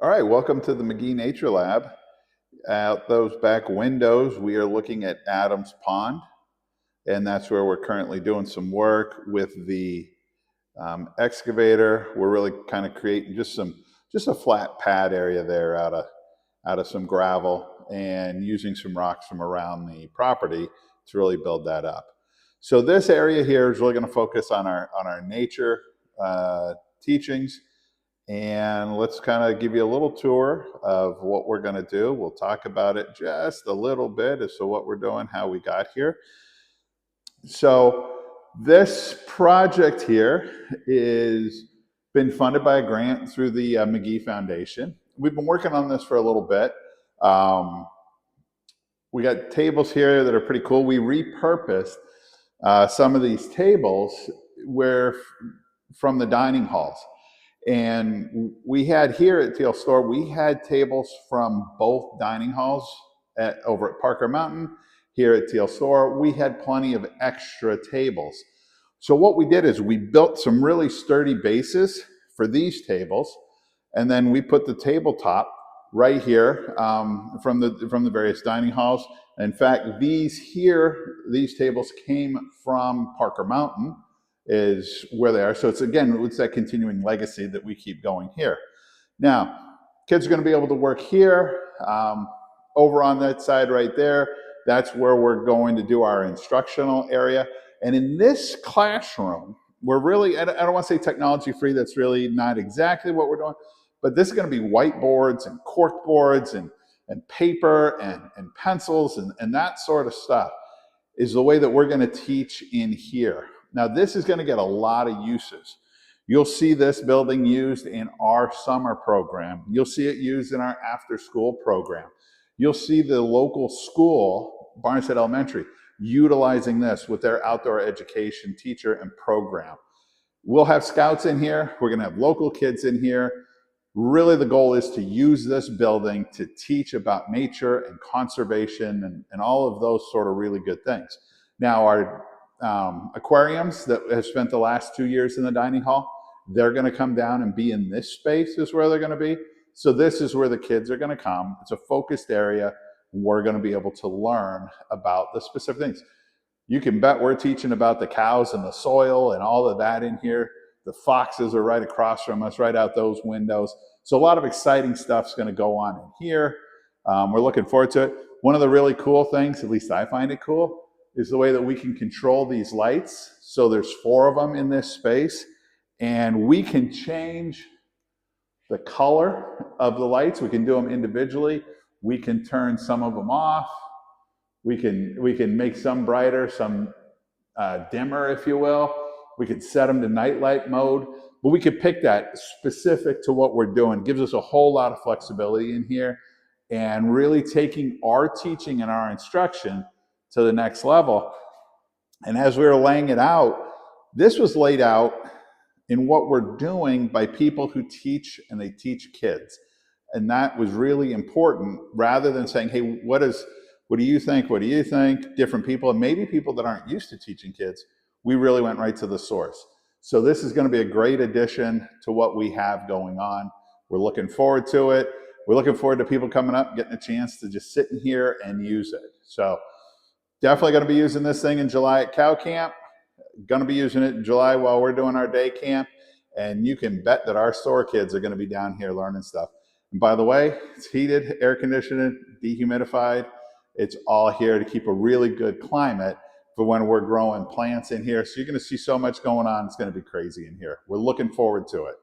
All right, welcome to the Magee Nature Lab. Out those back windows, we are looking at Adams Pond, and that's where we're currently doing some work with the excavator. We're really kind of creating just a flat pad area there out of some gravel and using some rocks from around the property to really build that up. So this area here is really going to focus on our nature teachings. And let's kind of give you a little tour of what we're going to do. We'll talk about it just a little bit as to what we're doing, how we got here. So this project here is been funded by a grant through the Magee Foundation. We've been working on this for a little bit. We got tables here that are pretty cool. We repurposed some of these tables from the dining halls. And we had here at Teal Store, we had tables from both dining halls over at Parker Mountain. Here at Teal Store, we had plenty of extra tables. So what we did is we built some really sturdy bases for these tables, and then we put the tabletop right here from the various dining halls. In fact, these tables came from Parker Mountain, is where they are. So it's that continuing legacy that we keep going here. Now, kids are going to be able to work here. Over on that side right there, that's where we're going to do our instructional area. And in this classroom, we're really, I don't want to say technology free, that's really not exactly what we're doing, but this is going to be whiteboards and cork boards and paper and pencils and that sort of stuff is the way that we're going to teach in here. Now, this is going to get a lot of uses. You'll see this building used in our summer program. You'll see it used in our after-school program. You'll see the local school, Barnstead Elementary, utilizing this with their outdoor education teacher and program. We'll have scouts in here. We're going to have local kids in here. Really, the goal is to use this building to teach about nature and conservation and all of those sort of really good things. Now, our aquariums that have spent the last 2 years in the dining hall, they're going to come down and be in this space is where they're going to be. So this is where the kids are going to come. It's a focused area. We're going to be able to learn about the specific things. You can bet we're teaching about the cows and the soil and all of that in here. The foxes are right across from us, right out those windows. So a lot of exciting stuff's going to go on in here. We're looking forward to it. One of the really cool things, at least I find it cool, is the way that we can control these lights. So there's 4 of them in this space, and we can change the color of the lights. We can do them individually. We can turn some of them off. We can make some brighter, some dimmer, if you will. We could set them to nightlight mode, but we could pick that specific to what we're doing. It gives us a whole lot of flexibility in here and really taking our teaching and our instruction to the next level. And as we were laying it out, this was laid out in what we're doing by people who teach, and they teach kids. And that was really important, rather than saying, hey, what do you think? What do you think? Different people, and maybe people that aren't used to teaching kids. We really went right to the source. So this is going to be a great addition to what we have going on. We're looking forward to it. We're looking forward to people coming up, getting a chance to just sit in here and use it. So definitely going to be using this thing in July at Cow Camp. Going to be using it in July while we're doing our day camp. And you can bet that our store kids are going to be down here learning stuff. And by the way, it's heated, air conditioned, dehumidified. It's all here to keep a really good climate for when we're growing plants in here. So you're going to see so much going on. It's going to be crazy in here. We're looking forward to it.